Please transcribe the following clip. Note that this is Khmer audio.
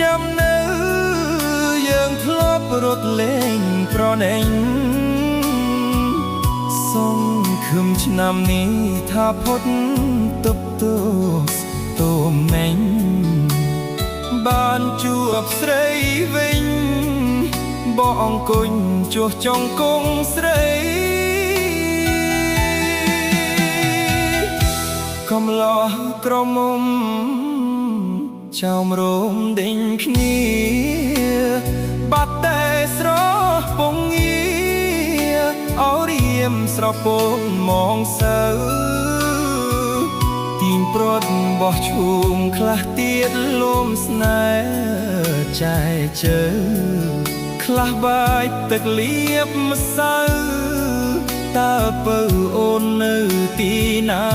ចាំនៅយើងធ្លាប់រត់លេងប្រណែងសង្ឃឹមឆ្នាំនេះថាផុតទុក្ខទោសទោមណែងបានជួបស្រីវិញបកអង្គុញជួសចង់គង់ស្រីកំឡោះក្រមុំចោមរោមដេញគ្នាបាត់តែស្រស់ពងងារអោរៀមស្រពងមងសៅទីងប្រត់បោះឈូងខ្លះទៀតលំស្នេហ៍ចែជើខ្លះបាយទឹកលៀបម្សៅតើពៅអូននៅទីណា